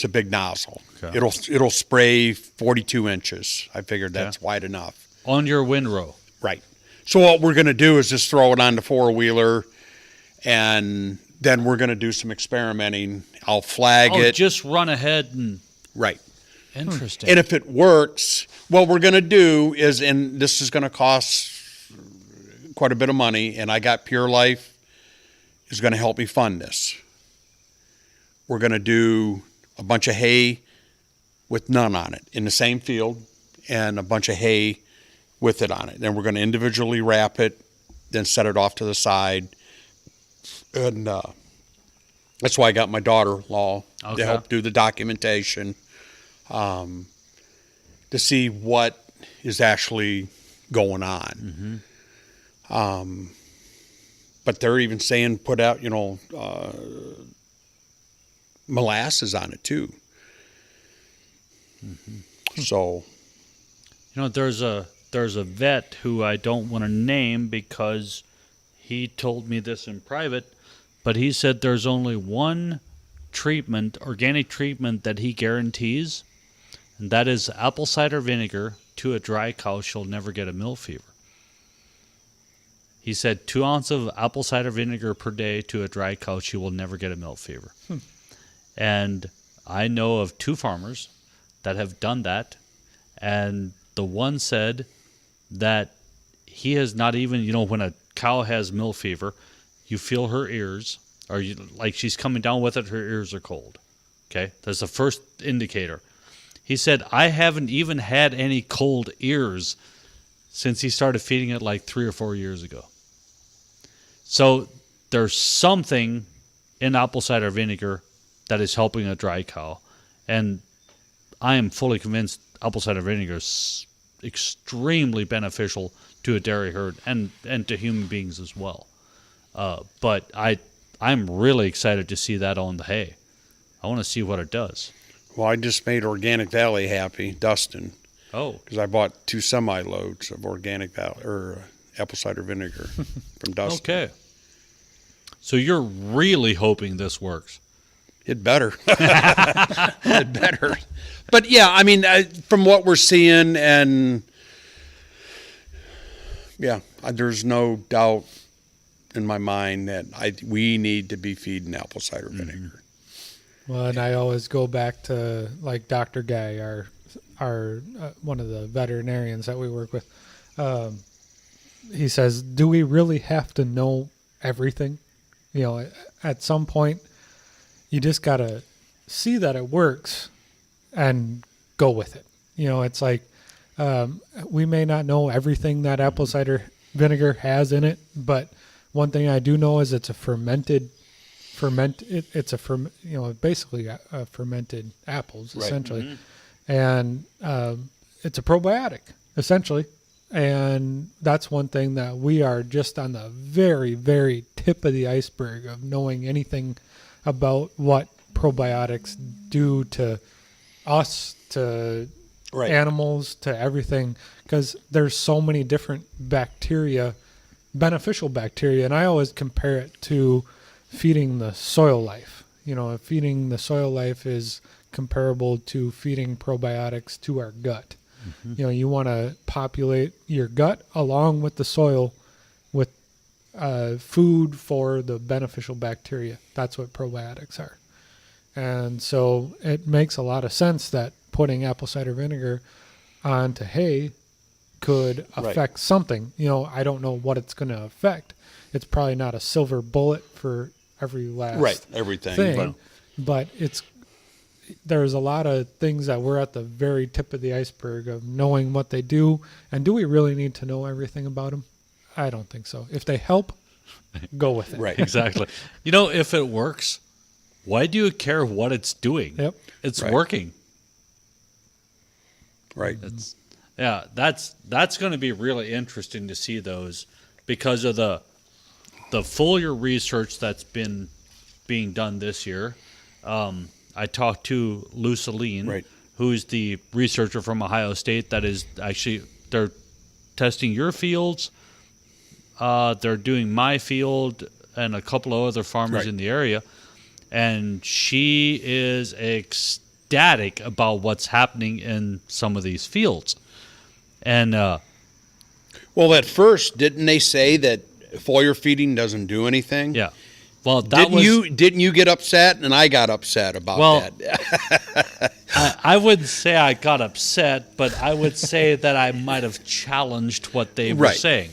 Speaker 2: a big nozzle.
Speaker 1: Okay.
Speaker 2: It'll spray 42 inches. I figured that's wide enough.
Speaker 1: On your windrow.
Speaker 2: Right. So what we're going to do is just throw it on the four-wheeler, and then we're going to do some experimenting. I'll flag it.
Speaker 1: Just run ahead and.
Speaker 2: Right.
Speaker 1: Interesting.
Speaker 2: And if it works, what we're going to do is, and this is going to cost quite a bit of money, and I got Pure Life is going to help me fund this. We're going to do a bunch of hay with none on it in the same field, and a bunch of hay with it on it. Then we're going to individually wrap it, then set it off to the side. And that's why I got my daughter-in-law to help do the documentation, to see what is actually going on. Mm-hmm. But they're even saying put out, molasses on it too. Mm-hmm. So,
Speaker 1: there's a vet who I don't want to name because he told me this in private, but he said there's only one treatment, organic treatment, that he guarantees, and that is apple cider vinegar to a dry cow. She'll never get a mill fever. He said 2 ounces of apple cider vinegar per day to a dry cow, she will never get a milk fever. And I know of 2 farmers that have done that, and the one said that he has not even, when a cow has milk fever, you feel her ears, or like she's coming down with it, her ears are cold. Okay, that's the first indicator. He said, I haven't even had any cold ears since he started feeding it like 3 or 4 years ago. So there's something in apple cider vinegar that is helping a dry cow. And I am fully convinced apple cider vinegar is extremely beneficial to a dairy herd and to human beings as well. But I'm really excited to see that on the hay. I want to see what it does.
Speaker 2: Well, I just made Organic Valley happy, Dustin.
Speaker 1: Oh.
Speaker 2: Because I bought 2 semi-loads of Organic Valley, or apple cider vinegar from Dustin.
Speaker 1: Okay. So you're really hoping this works.
Speaker 2: It better. It better. But yeah, I mean, from what we're seeing, and yeah, there's no doubt in my mind that we need to be feeding apple cider vinegar.
Speaker 3: Well, and I always go back to like Dr. Guy, our one of the veterinarians that we work with. He says, "Do we really have to know everything? At some point, you just gotta see that it works and go with it. It's like we may not know everything that apple cider vinegar has in it, but one thing I do know is it's a basically fermented apples,
Speaker 2: Right.
Speaker 3: essentially. And it's a probiotic, essentially. And that's one thing that we are just on the very, very tip of the iceberg of knowing anything about what probiotics do to us, to
Speaker 2: Right.
Speaker 3: animals, to everything, because there's so many different bacteria, beneficial bacteria. And I always compare it to feeding the soil life. Feeding the soil life is comparable to feeding probiotics to our gut. Mm-hmm. You want to populate your gut along with the soil with food for the beneficial bacteria. That's what probiotics are. And so it makes a lot of sense that putting apple cider vinegar onto hay could affect something. I don't know what it's going to affect. It's probably not a silver bullet for every last
Speaker 2: everything
Speaker 3: thing, but there's a lot of things that we're at the very tip of the iceberg of knowing what they do. And do we really need to know everything about them? I don't think so. If they help, go with it.
Speaker 2: Right.
Speaker 1: Exactly. If it works, why do you care what it's doing?
Speaker 3: Yep.
Speaker 1: It's
Speaker 2: Right.
Speaker 1: working.
Speaker 2: Right.
Speaker 1: That's going to be really interesting to see those because of the foliar research that's been being done this year. I talked to Lou Saline,
Speaker 2: Right.
Speaker 1: who's the researcher from Ohio State that is actually, they're testing your fields. They're doing my field and a couple of other farmers
Speaker 2: Right.
Speaker 1: in the area. And she is ecstatic about what's happening in some of these fields. And
Speaker 2: Well, at first, didn't they say that foliar feeding doesn't do anything?
Speaker 1: yeah. Well,
Speaker 2: Didn't you get upset? And I got upset about that.
Speaker 1: I wouldn't say I got upset, but I would say that I might have challenged what they were
Speaker 2: Right.
Speaker 1: saying.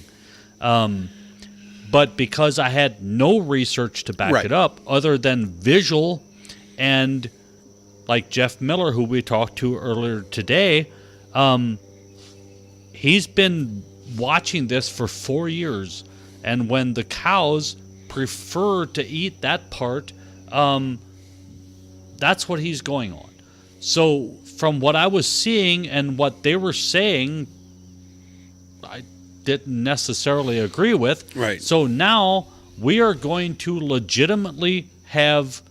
Speaker 1: But because I had no research to back
Speaker 2: Right.
Speaker 1: it up other than visual and like Jeff Miller, who we talked to earlier today, he's been watching this for 4 years. And when the cows prefer to eat that part, that's what he's going on. So from what I was seeing and what they were saying, I didn't necessarily agree with.
Speaker 2: Right.
Speaker 1: So now we are going to legitimately have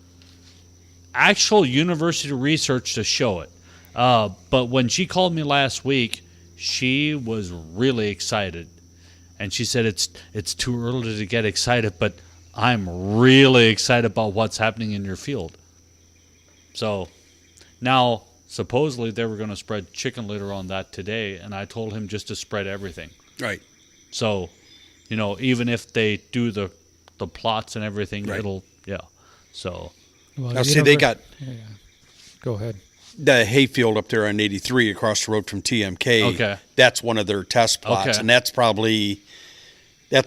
Speaker 1: actual university research to show it. But when she called me last week, she was really excited. And she said it's too early to get excited, but I'm really excited about what's happening in your field. So now, supposedly they were going to spread chicken litter on that today, and I told him just to spread everything.
Speaker 2: Right.
Speaker 1: So even if they do the plots and everything,
Speaker 2: Right.
Speaker 1: it'll, yeah. So,
Speaker 3: Well,
Speaker 2: Now,
Speaker 3: you
Speaker 2: see,
Speaker 3: know,
Speaker 2: they
Speaker 3: but-
Speaker 2: got
Speaker 3: yeah. Go ahead.
Speaker 2: the hayfield up there on 83 across the road from TMK.
Speaker 1: Okay.
Speaker 2: That's one of their test plots,
Speaker 1: Okay.
Speaker 2: and that's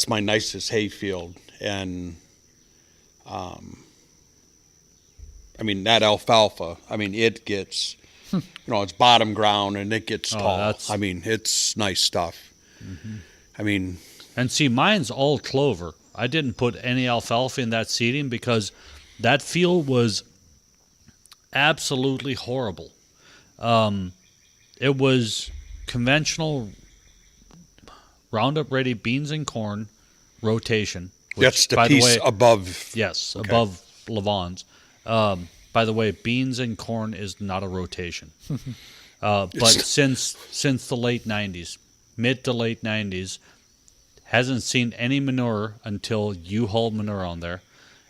Speaker 2: my nicest hayfield. And I mean, that alfalfa, it gets, it's bottom ground and it gets tall.
Speaker 1: that's-
Speaker 2: I mean, it's nice stuff. I mean,
Speaker 1: and see, mine's all clover. I didn't put any alfalfa in that seeding because that field was absolutely horrible. It was conventional Roundup Ready beans and corn rotation. Which,
Speaker 2: that's the
Speaker 1: by
Speaker 2: piece
Speaker 1: way,
Speaker 2: above.
Speaker 1: yes,
Speaker 2: Okay.
Speaker 1: above Levon's. By the way, beans and corn is not a rotation. But since the late 90s, mid to late 90s, hasn't seen any manure until you hauled manure on there.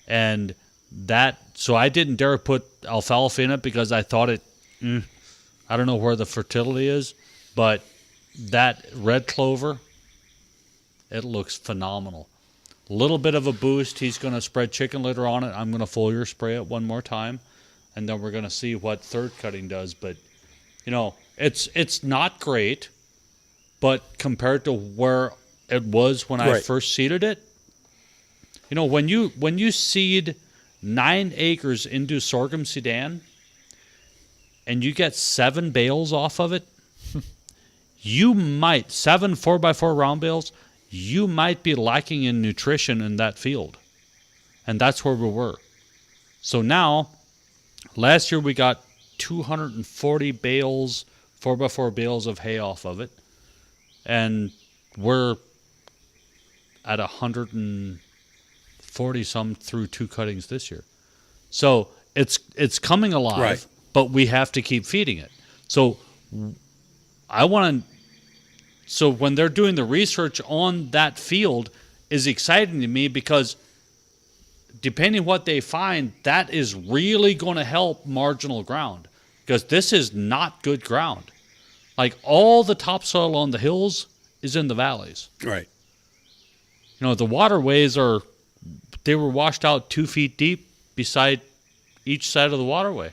Speaker 1: And so I didn't dare put alfalfa in it because I thought I don't know where the fertility is, but that red clover, it looks phenomenal. A little bit of a boost. He's going to spread chicken litter on it. I'm going to foliar spray it one more time, and then we're going to see what third cutting does. But, it's not great, but compared to where it was when I
Speaker 2: Right.
Speaker 1: first seeded it, when you seed 9 acres into sorghum Sudan and you get 7 bales off of it, you might, 7 4x4 round bales, you might be lacking in nutrition in that field. And that's where we were. So now, last year we got 240 bales, 4x4 bales of hay off of it. And we're at 140 some through 2 cuttings this year. So it's coming alive,
Speaker 2: Right.
Speaker 1: but we have to keep feeding it. So so when they're doing the research on that field is exciting to me because depending what they find, that is really going to help marginal ground because this is not good ground. Like all the topsoil on the hills is in the valleys.
Speaker 2: Right.
Speaker 1: The waterways they were washed out 2 feet deep beside each side of the waterway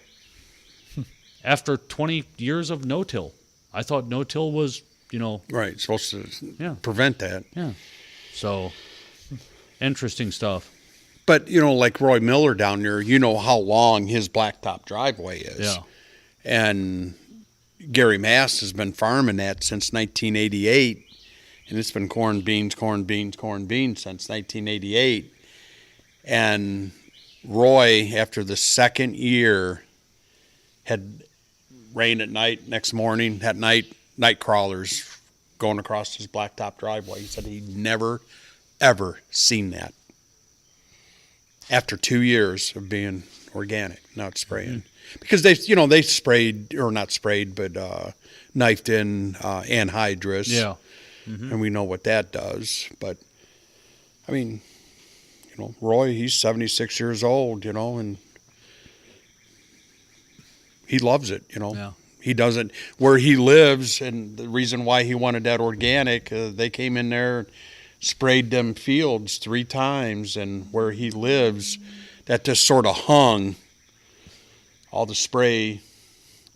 Speaker 1: after 20 years of no-till. I thought no-till was,
Speaker 2: Right. Supposed to
Speaker 1: Yeah.
Speaker 2: prevent that.
Speaker 1: yeah. So, interesting stuff.
Speaker 2: But, like Roy Miller down there, how long his blacktop driveway is.
Speaker 1: Yeah.
Speaker 2: And Gary Mass has been farming that since 1988. And it's been corn, beans since 1988. And Roy, after the second year, had rain at night, next morning, that night crawlers going across his blacktop driveway. He said he'd never, ever seen that. After 2 years of being organic, not spraying. Because they sprayed, or not sprayed, but knifed in anhydrous.
Speaker 1: Yeah.
Speaker 2: And we know what that does. But, Roy, he's 76 years old, and he loves it,
Speaker 1: Yeah.
Speaker 2: He doesn't, where he lives, and the reason why he wanted that organic, they came in there, sprayed them fields 3 times, and where he lives, that just sort of hung all the spray.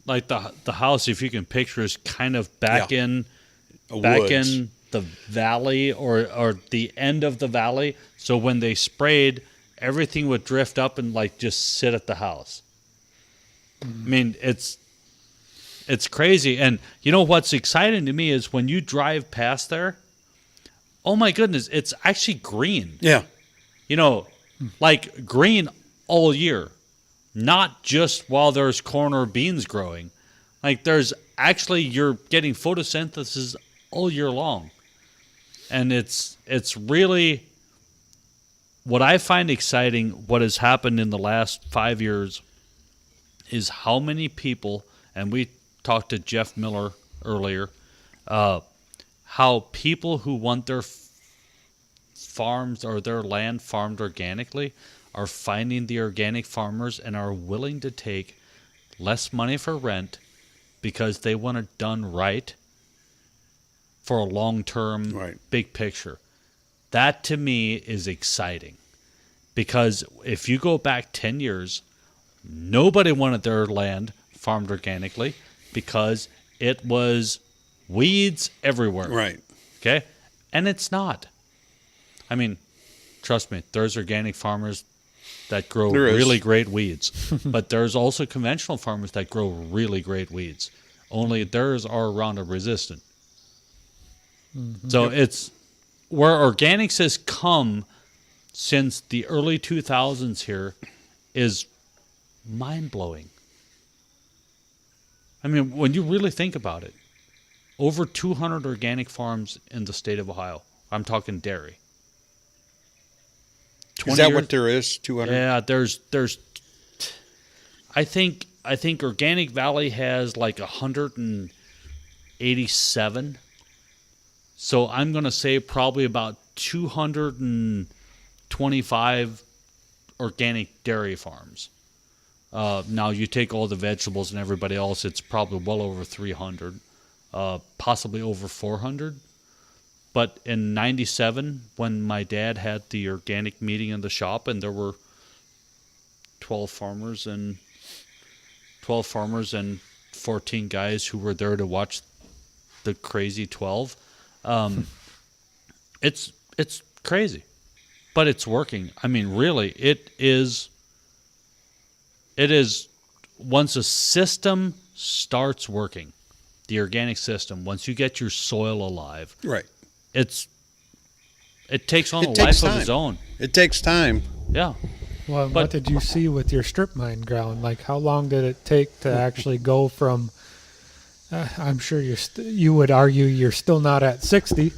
Speaker 1: Like the house, if you can picture, is kind of back in
Speaker 2: Woods.
Speaker 1: in the valley or the end of the valley. So when they sprayed, everything would drift up and just sit at the house. I mean, it's crazy. And what's exciting to me is when you drive past there, oh my goodness, it's actually green.
Speaker 2: Yeah.
Speaker 1: Like green all year, not just while there's corn or beans growing. Like there's actually, you're getting photosynthesis all year long. And it's really what I find exciting, what has happened in the last 5 years is how many people, and we talked to Jeff Miller earlier, how people who want their farms or their land farmed organically are finding the organic farmers and are willing to take less money for rent because they want it done right for a long-term
Speaker 2: Right.
Speaker 1: big picture. That to me is exciting, because if you go back 10 years, nobody wanted their land farmed organically because it was weeds everywhere.
Speaker 2: Right.
Speaker 1: Okay? And it's not. I mean, trust me, there's organic farmers that grow really great weeds. But there's also conventional farmers that grow really great weeds. Only theirs are Roundup resistant. Mm-hmm. So it's where organics has come since the early 2000s here is mind-blowing. I mean, when you really think about it, over 200 organic farms in the state of Ohio. I'm talking dairy.
Speaker 2: Is that what there is? 200?
Speaker 1: Yeah, there's. I think Organic Valley has like 187. So I'm going to say probably about 225 organic dairy farms. Now you take all the vegetables and everybody else, it's probably well over 300, possibly over 400. But in 97, when my dad had the organic meeting in the shop, and there were 12 farmers and 14 guys who were there to watch the crazy 12. It's crazy, but it's working. I mean, really, it is. Once a system starts working, the organic system, once you get your soil alive,
Speaker 2: right,
Speaker 1: it takes on a life of its own.
Speaker 2: It takes time.
Speaker 1: Yeah.
Speaker 3: Well, what did you see with your strip mine ground? Like, how long did it take to actually go from? I'm sure you would argue you're still not at 60,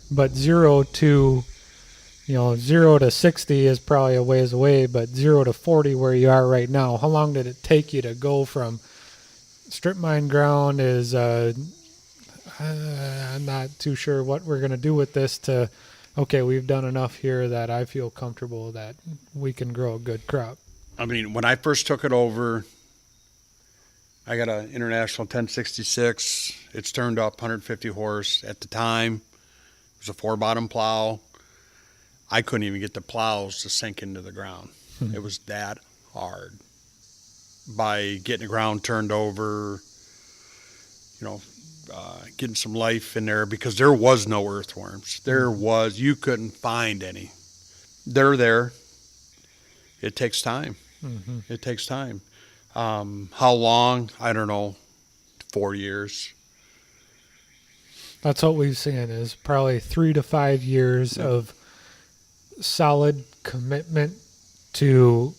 Speaker 3: but 0 to 60 is probably a ways away, but 0 to 40 where you are right now. How long did it take you to go from strip mine ground is I'm not too sure what we're going to do with this to, okay, we've done enough here that I feel comfortable that we can grow a good crop?
Speaker 2: I mean, when I first took it over, I got an International 1066. It's turned up 150 horse. At the time, it was a 4-bottom plow. I couldn't even get the plows to sink into the ground. It was that hard. By getting the ground turned over, getting some life in there, because there was no earthworms. You couldn't find any. They're there. It takes time. Mm-hmm. It takes time. How long? I don't know. 4 years.
Speaker 3: That's what we've seen is probably 3 to 5 years of solid commitment to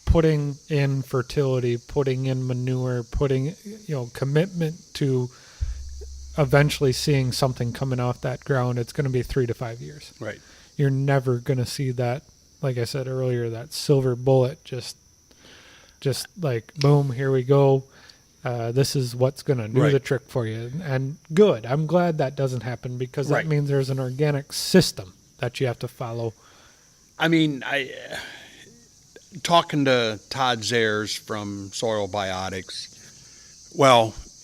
Speaker 3: putting in fertility, putting in manure, commitment to eventually seeing something coming off that ground. It's going to be 3 to 5 years.
Speaker 2: Right.
Speaker 3: You're never going to see that, like I said earlier, that silver bullet just like, boom, here we go. This is what's going to do the trick for you. And good. I'm glad that doesn't happen, because that means there's an organic system that you have to follow.
Speaker 2: I mean, talking to Todd Zayers from Soil Biotics,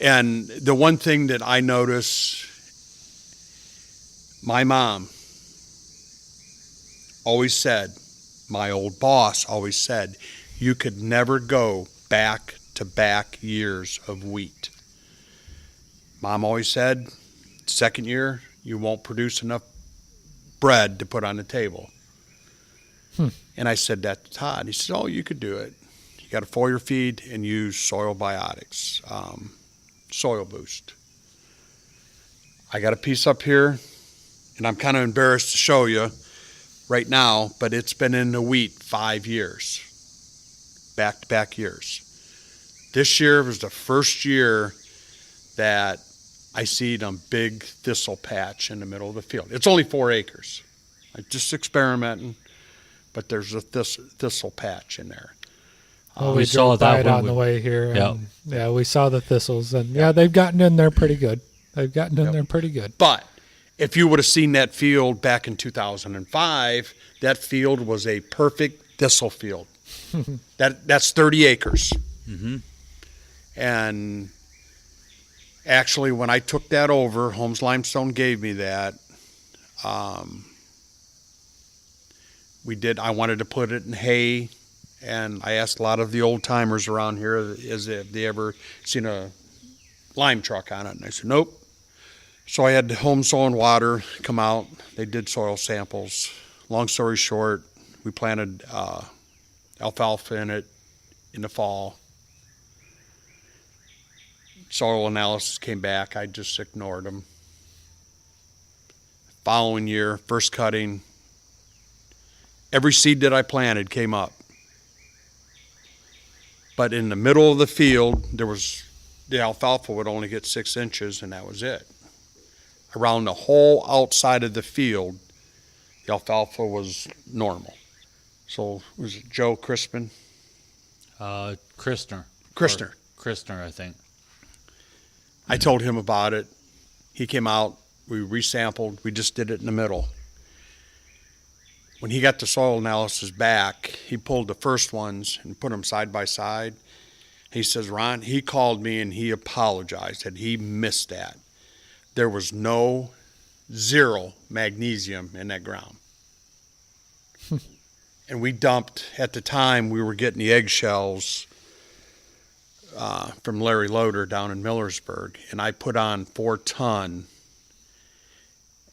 Speaker 2: and the one thing that I notice, my mom always said, my old boss always said, you could never go back-to-back years of wheat. Mom always said, second year, you won't produce enough bread to put on the table. And I said that to Todd. He said, you could do it. You got to foliar feed and use Soil Biotics, Soil Boost. I got a piece up here, and I'm kind of embarrassed to show you right now, but it's been in the wheat 5 years. Back-to-back years. This year was the first year that I seen a big thistle patch in the middle of the field. It's only 4 acres. I'm just experimenting, but there's a thistle patch in there.
Speaker 3: We saw that on the way here. And we saw the thistles, and they've gotten in there pretty good. But
Speaker 2: if you would have seen that field back in 2005, that field was a perfect thistle field. That's 30 acres. Mm-hmm. And actually, when I took that over, Holmes Limestone gave me that. I wanted to put it in hay, and I asked a lot of the old timers around here, have they ever seen a lime truck on it? And I said, nope. So I had Home Soil and Water come out. They did soil samples. Long story short, we planted alfalfa in it in the fall. Soil analysis came back. I just ignored them. Following year, first cutting, every seed that I planted came up. But in the middle of the field, the alfalfa would only get 6 inches, and that was it. Around the whole outside of the field, the alfalfa was normal. So was it Joe Crispin?
Speaker 1: Christner.
Speaker 2: Christner,
Speaker 1: I think.
Speaker 2: I told him about it. He came out. We resampled. We just did it in the middle. When he got the soil analysis back, he pulled the first ones and put them side by side. He says, Ron, he called me and he apologized that he missed that. There was zero magnesium in that ground. And we dumped, at the time, we were getting the eggshells from Larry Loader down in Millersburg, and I put on 4 ton.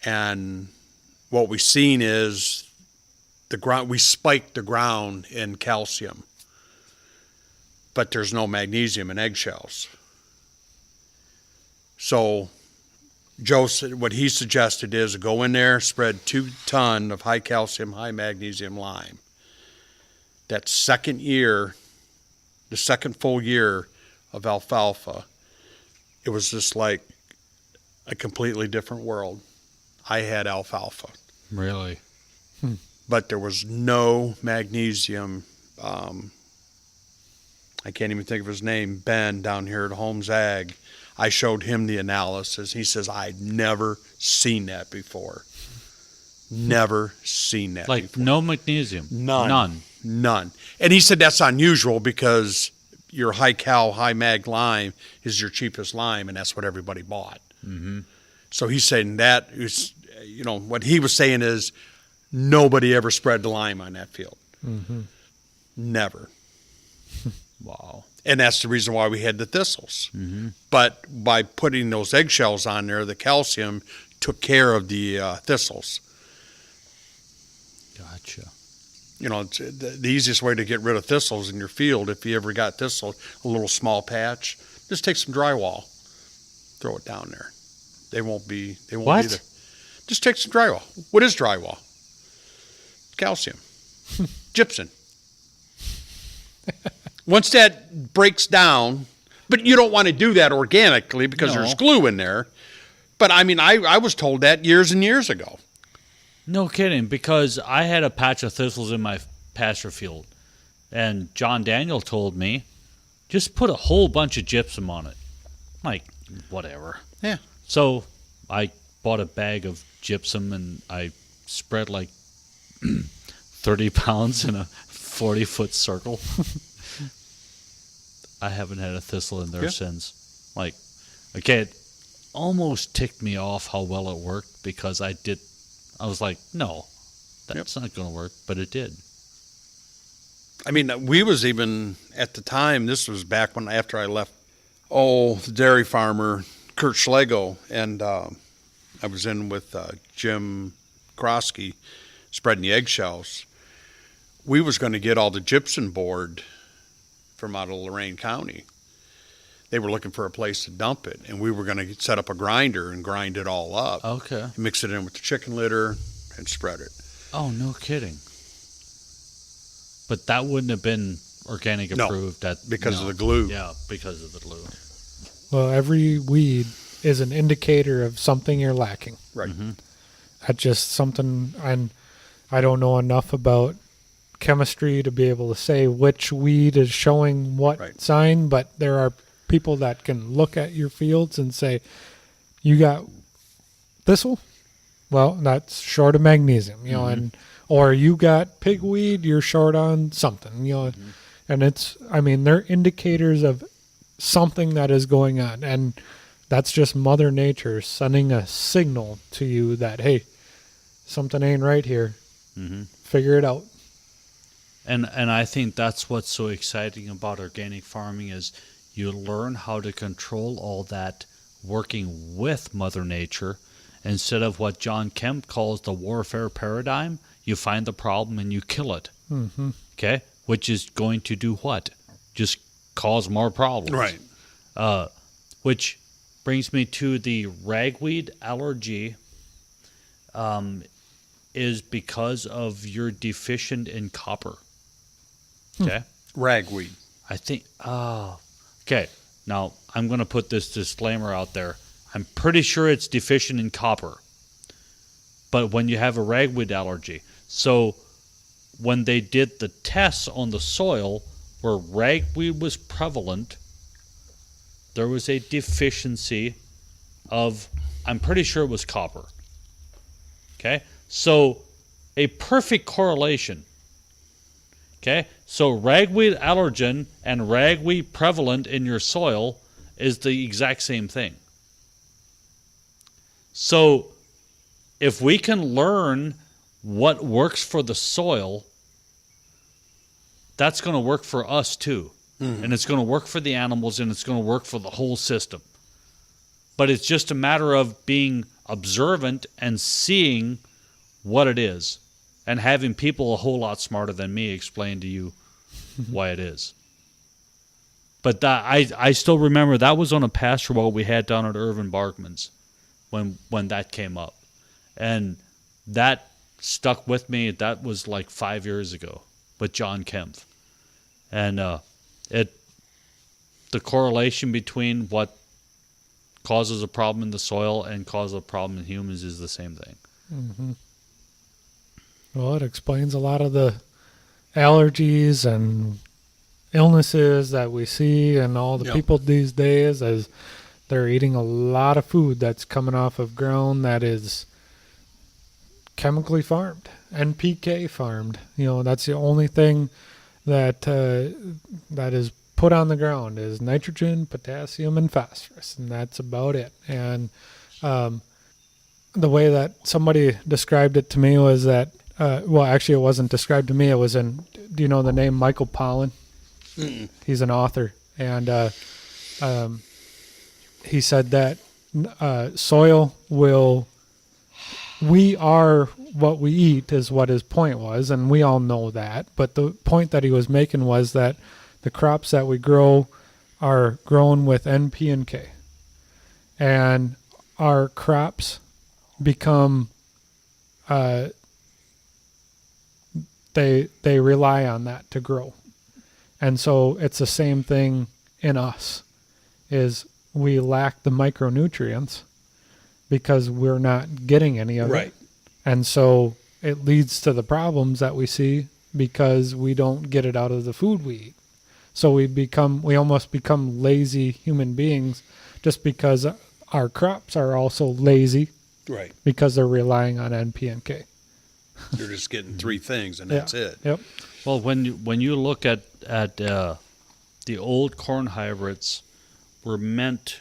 Speaker 2: And what we seen is we spiked the ground in calcium, but there's no magnesium in eggshells. So Joe said what he suggested is go in there, spread 2 ton of high calcium, high magnesium lime. That second year, the second full year of alfalfa, it was just like a completely different world. I had alfalfa.
Speaker 1: Really?
Speaker 2: But there was no magnesium. I can't even think of his name, Ben, down here at Holmes Ag. I showed him the analysis. He says, I'd never seen that before. Never seen that
Speaker 1: like
Speaker 2: before.
Speaker 1: No magnesium?
Speaker 2: None. And he said that's unusual because your high cal, high mag lime is your cheapest lime, and that's what everybody bought.
Speaker 1: Mm-hmm.
Speaker 2: So he's saying that is, what he was saying is nobody ever spread the lime on that field.
Speaker 3: Mm-hmm.
Speaker 2: Never.
Speaker 1: Wow.
Speaker 2: And that's the reason why we had the thistles.
Speaker 1: Mm-hmm.
Speaker 2: But by putting those eggshells on there, the calcium took care of the thistles.
Speaker 1: Gotcha.
Speaker 2: It's the easiest way to get rid of thistles in your field, if you ever got thistle, a little small patch, just take some drywall, throw it down there. They won't be there. Just take some drywall. What is drywall? Calcium. Gypsum. Once that breaks down, but you don't want to do that organically because there's glue in there. But I mean, I was told that years and years ago.
Speaker 1: No kidding, because I had a patch of thistles in my pasture field, and John Daniel told me, just put a whole bunch of gypsum on it. I'm like, whatever.
Speaker 2: Yeah.
Speaker 1: So I bought a bag of gypsum, and I spread like 30 pounds in a 40-foot circle. I haven't had a thistle in there since. Like, okay, it almost ticked me off how well it worked because I was like, no, that's not going to work, but it did.
Speaker 2: I mean, we was even, at the time, this was back after I left, the dairy farmer, Kurt Schlegel, and I was in with Jim Krosky spreading the eggshells. We was going to get all the gypsum board from out of Lorain County. They were looking for a place to dump it, and we were going to set up a grinder and grind it all up.
Speaker 1: Okay.
Speaker 2: Mix it in with the chicken litter and spread it.
Speaker 1: Oh, no kidding. But that wouldn't have been organic approved.
Speaker 2: Because of the glue.
Speaker 1: Yeah, because of the glue.
Speaker 3: Well, every weed is an indicator of something you're lacking.
Speaker 2: Right.
Speaker 1: Mm-hmm.
Speaker 3: That's just something, and I don't know enough about chemistry to be able to say which weed is showing what sign, but there are people that can look at your fields and say, you got thistle? Well, that's short of magnesium, and or you got pigweed, you're short on something, and they're indicators of something that is going on, and that's just Mother Nature sending a signal to you that, hey, something ain't right here.
Speaker 1: Mm-hmm.
Speaker 3: Figure it out.
Speaker 1: And I think that's what's so exciting about organic farming is you learn how to control all that working with Mother Nature instead of what John Kemp calls the warfare paradigm. You find the problem and you kill it.
Speaker 3: Mm-hmm.
Speaker 1: Okay? Which is going to do what? Just cause more problems.
Speaker 2: Right.
Speaker 1: Which brings me to the ragweed allergy is because of you're deficient in copper. Okay?
Speaker 2: Ragweed.
Speaker 1: I think, okay. Now, I'm going to put this disclaimer out there. I'm pretty sure it's deficient in copper. But when you have a ragweed allergy. So, when they did the tests on the soil where ragweed was prevalent, there was a deficiency of, I'm pretty sure it was copper. Okay? So, a perfect correlation. Okay, so ragweed allergen and ragweed prevalent in your soil is the exact same thing. So if we can learn what works for the soil, that's going to work for us too. Mm-hmm. And it's going to work for the animals and it's going to work for the whole system. But it's just a matter of being observant and seeing what it is. And having people a whole lot smarter than me explain to you why it is. But that, I still remember that was on a pasture well we had down at Irvin Barkman's when that came up. And that stuck with me. That was like 5 years ago with John Kempf. And the correlation between what causes a problem in the soil and causes a problem in humans is the same thing.
Speaker 3: Mm-hmm. Well, it explains a lot of the allergies and illnesses that we see and all the people these days as they're eating a lot of food that's coming off of ground that is chemically farmed, NPK farmed. You know, that's the only thing that that is put on the ground is nitrogen, potassium, and phosphorus, and that's about it. And the way that somebody described it to me was that well, actually, it wasn't described to me. It was in, do you know the name Michael Pollan? Mm-mm. He's an author. And he said that soil will, we are what we eat is what his point was. And we all know that. But the point that he was making was that the crops that we grow are grown with N, P, and K. And our crops become... They rely on that to grow. And so it's the same thing in us, is we lack the micronutrients because we're not getting any of it. And so it leads to the problems that we see because we don't get it out of the food we eat. So we almost become lazy human beings just because our crops are also lazy.
Speaker 2: Right.
Speaker 3: Because they're relying on N, P, and K.
Speaker 2: You're just getting three things, and that's it.
Speaker 3: Yep.
Speaker 1: Well, when you look at the old corn hybrids, were meant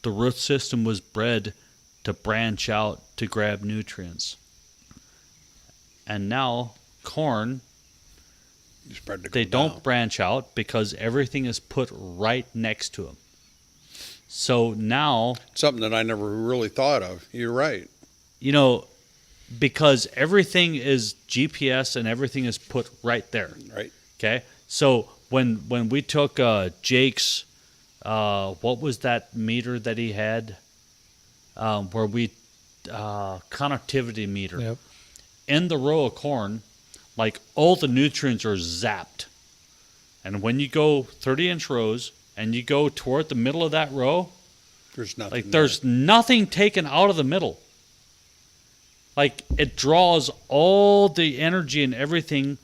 Speaker 1: the root system was bred to branch out to grab nutrients, and now corn they don't branch out because everything is put right next to them. So now
Speaker 2: something that I never really thought of. You're right.
Speaker 1: You know. Because everything is GPS and everything is put right there.
Speaker 2: Right.
Speaker 1: Okay. So when we took Jake's, what was that meter that he had? Where we connectivity meter.
Speaker 3: Yep.
Speaker 1: In the row of corn, like all the nutrients are zapped, and when you go 30-inch rows and you go toward the middle of that row,
Speaker 2: there's nothing.
Speaker 1: Like there's nothing taken out of the middle. Like, it draws all the energy and everything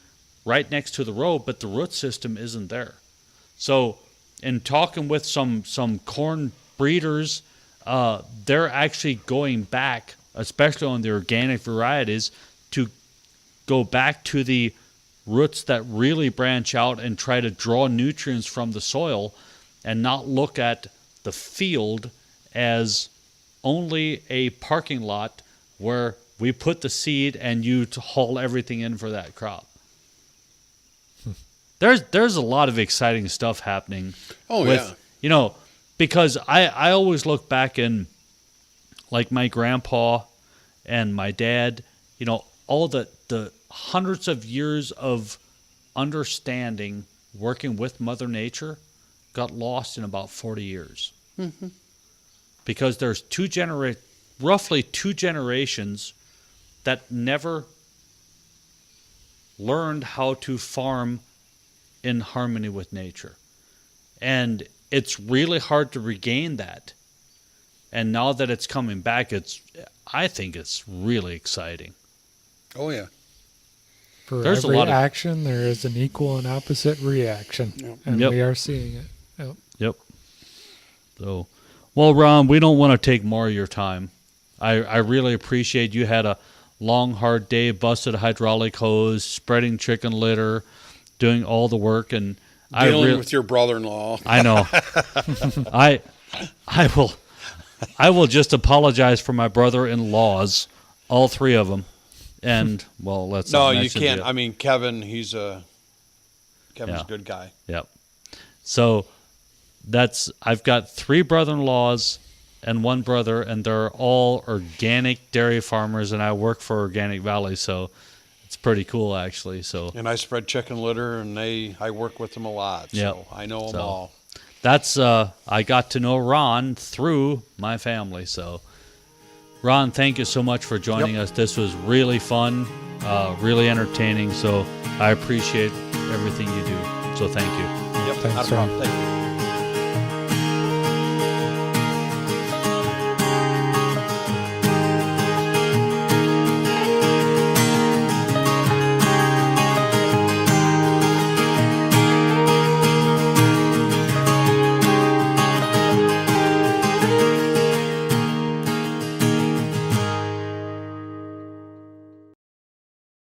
Speaker 1: right next to the row, but the root system isn't there. So, in talking with some corn breeders, they're actually going back, especially on the organic varieties, to go back to the roots that really branch out and try to draw nutrients from the soil and not look at the field as only a parking lot where we put the seed and you haul everything in for that crop. There's a lot of exciting stuff happening.
Speaker 2: Oh,
Speaker 1: with,
Speaker 2: yeah.
Speaker 1: You know, because I always look back in, like my grandpa and my dad, you know, all the hundreds of years of understanding working with Mother Nature got lost in about 40 years. Mm-hmm. Because there's roughly two generations that never learned how to farm in harmony with nature. And it's really hard to regain that. And now that it's coming back, I think it's really exciting.
Speaker 2: Oh, yeah.
Speaker 3: For
Speaker 1: There's
Speaker 3: every
Speaker 1: a lot of
Speaker 3: action, there is an equal and opposite reaction.
Speaker 2: Yep.
Speaker 3: And
Speaker 1: Yep.
Speaker 3: we are seeing it. Yep.
Speaker 1: Yep. So, well, Ron, we don't want to take more of your time. I really appreciate you had a long, hard day, busted a hydraulic hose, spreading chicken litter, doing all the work, and
Speaker 2: Dealing with your brother-in-law.
Speaker 1: I know. I will just apologize for my brother-in-laws, all three of them, and well, let's
Speaker 2: No,
Speaker 1: not
Speaker 2: you
Speaker 1: mention
Speaker 2: can't.
Speaker 1: the-
Speaker 2: I mean, Kevin's Kevin's
Speaker 1: Yeah.
Speaker 2: a good guy.
Speaker 1: Yep. So I've got 3 brother-in-laws and 1 brother, and they're all organic dairy farmers, and I work for Organic Valley, so it's pretty cool actually. So
Speaker 2: And I spread chicken litter, and I work with them a lot, so
Speaker 1: Yep.
Speaker 2: I know them
Speaker 1: So-
Speaker 2: all.
Speaker 1: that's I got to know Ron through my family. So Ron, thank you so much for joining us. This was really fun, really entertaining. So I appreciate everything you do. So thank you.
Speaker 2: Yep,
Speaker 3: Thanks,
Speaker 2: not a problem. Thank you.